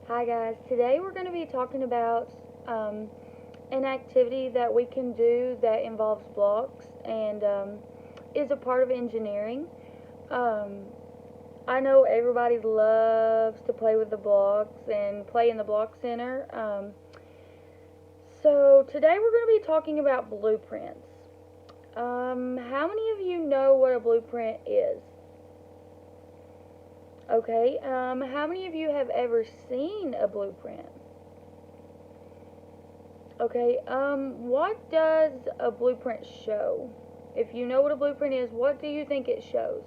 Hi guys, today we're going to be talking about an activity that we can do that involves blocks and is a part of engineering. Um, I know everybody loves to play with the blocks and play in the block center. So today we're going to be talking about blueprints. How many of you know what a blueprint is? Okay, how many of you have ever seen a blueprint? Okay, what does a blueprint show? If you know what a blueprint is, what do you think it shows?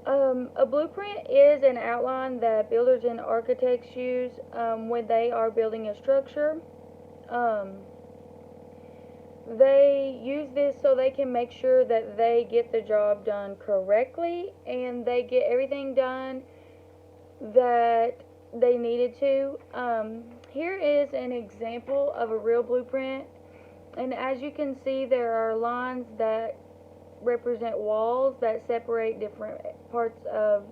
A blueprint is an outline that builders and architects use when they are building a structure. Um, they use this so they can make sure that they get the job done correctly and they get everything done that they needed to. Here is an example of a real blueprint. And as you can see, there are lines that represent walls that separate different parts of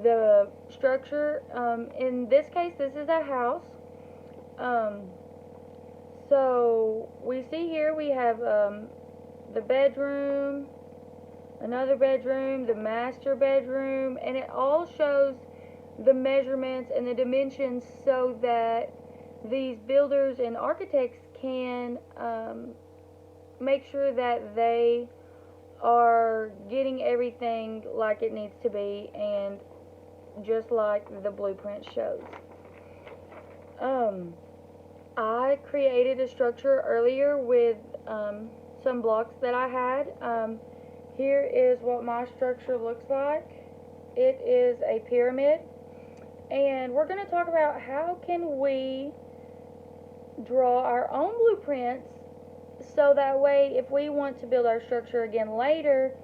the structure. In this case, this is a house. Um, so we see here we have the bedroom, another bedroom, the master bedroom, and it all shows the measurements and the dimensions so that these builders and architects can make sure that they are getting everything like it needs to be and just like the blueprint shows. Um, I created a structure earlier with some blocks that I had. Here is what my structure looks like. It is a pyramid, and we're going to talk about how can we draw our own blueprints so that way if we want to build our structure again later,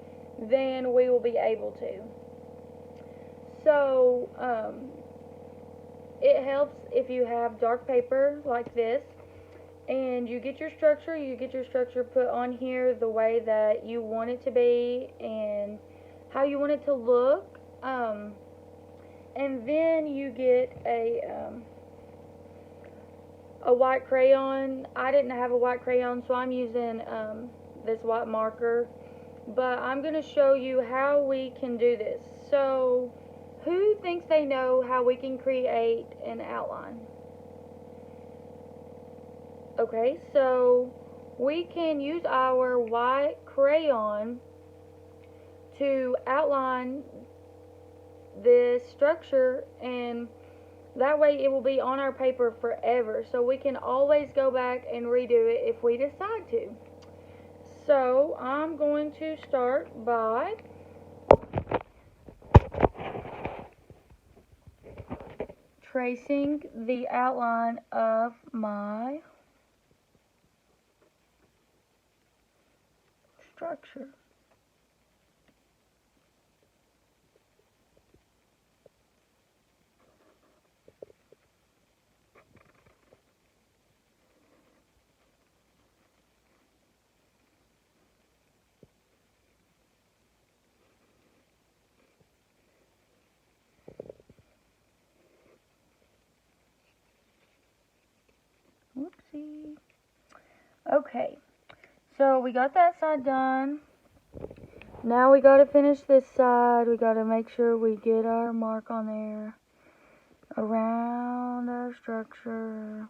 then we will be able to. So it helps if you have dark paper like this and you get your structure put on here the way that you want it to be and how you want it to look. And then you get a white crayon. I didn't have a white crayon, so I'm using this white marker. But I'm going to show you how we can do this. So, who thinks they know how we can create an outline? Okay, so we can use our white crayon to outline this structure, and that way it will be on our paper forever, so we can always go back and redo it if we decide to. So I'm going to start by tracing the outline of my structure. Whoopsie. Okay, so we got that side done. Now we gotta finish this side. We gotta make sure we get our mark on there around our structure.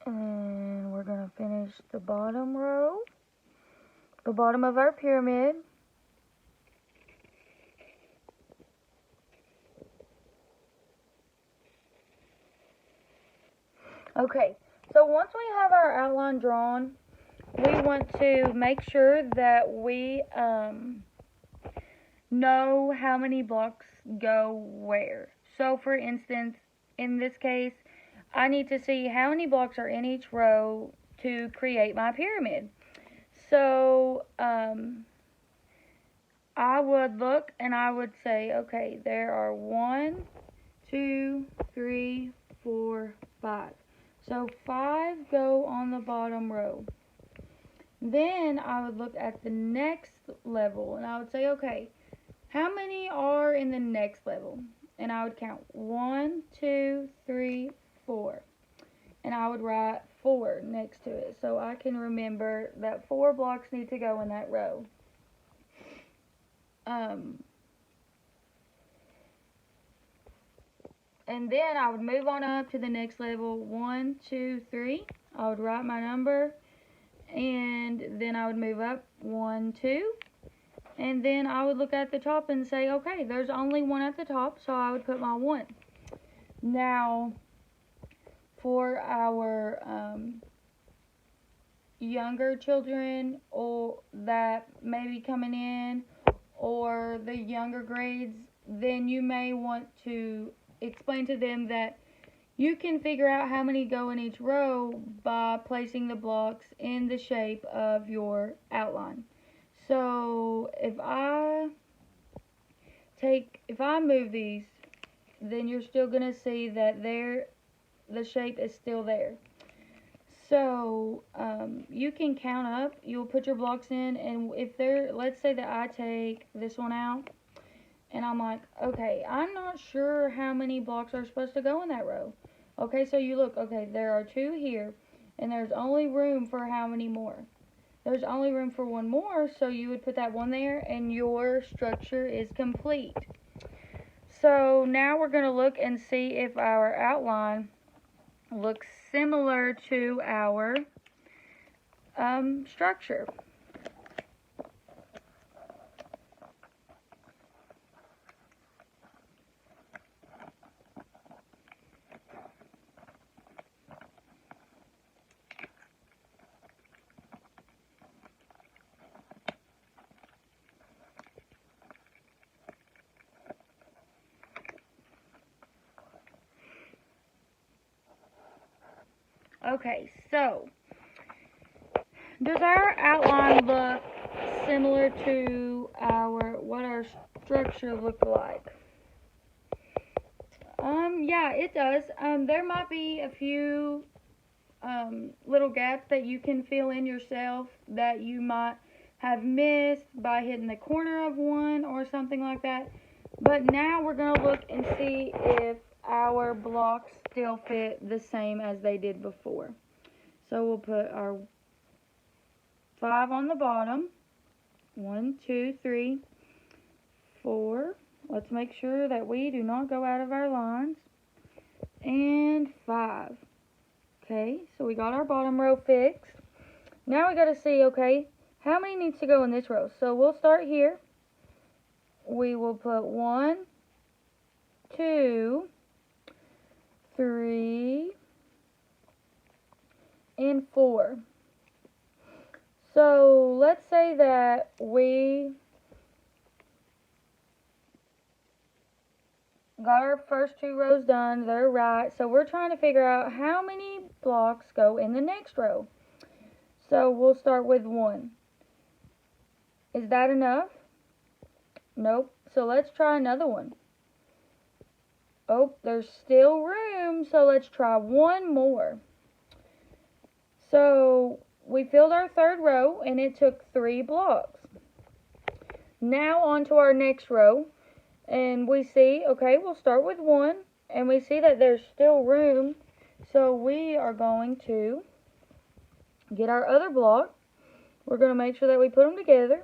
And we're gonna finish the bottom row, the bottom of our pyramid. Okay, so once we have our outline drawn, we want to make sure that we know how many blocks go where. So for instance, in this case, I need to see how many blocks are in each row to create my pyramid. So I would look and I would say, okay, there are 1, 2, 3, 4, 5. So 5 go on the bottom row. Then I would look at the next level and I would say, okay, how many are in the next level? And I would count 1, 2, 3, 4. And I would write 4 next to it so I can remember that 4 blocks need to go in that row. And then I would move on up to the next level. 1, 2, 3. I would write my number, and then I would move up 1, 2. And then I would look at the top and say, okay, there's only 1 at the top, so I would put my 1. Now, for our younger children or that may be coming in, or the younger grades, then you may want to explain to them that you can figure out how many go in each row by placing the blocks in the shape of your outline. So if I move these, then you're still going to see that the shape is still there. So you can count up, you'll put your blocks in, and if let's say that I take this one out, and I'm like, okay, I'm not sure how many blocks are supposed to go in that row. Okay, so you look, okay, there are 2 here, and there's only room for how many more? There's only room for 1 more, so you would put that 1 there, and your structure is complete. So now we're going to look and see if our outline looks similar to our structure. Okay, so does our outline look similar to what our structure looked like? Yeah, it does. There might be a few little gaps that you can fill in yourself that you might have missed by hitting the corner of one or something like that. But now we're going to look and see if our blocks still fit the same as they did before. So we'll put our 5 on the bottom. 1, 2, 3, 4. Let's make sure that we do not go out of our lines. And 5. Okay, so we got our bottom row fixed. Now we got to see, okay, how many needs to go in this row? So we'll start here. We will put 1, 2, 3, and 4. So let's say that we got our first 2 rows done. They're right. So we're trying to figure out how many blocks go in the next row. So we'll start with 1. Is that enough? Nope. So let's try another one. Oh, there's still room. So let's try 1 more. So we filled our 3rd row and it took 3 blocks. Now on to our next row. And we see, okay, we'll start with 1. And we see that there's still room. So we are going to get our other block. We're going to make sure that we put them together.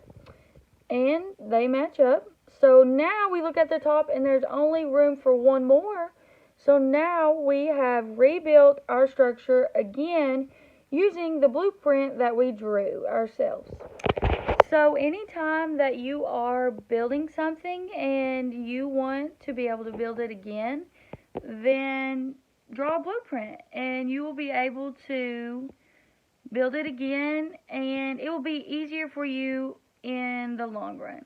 And they match up. So now we look at the top and there's only room for 1 more. So now we have rebuilt our structure again using the blueprint that we drew ourselves. So anytime that you are building something and you want to be able to build it again, then draw a blueprint and you will be able to build it again, and it will be easier for you in the long run.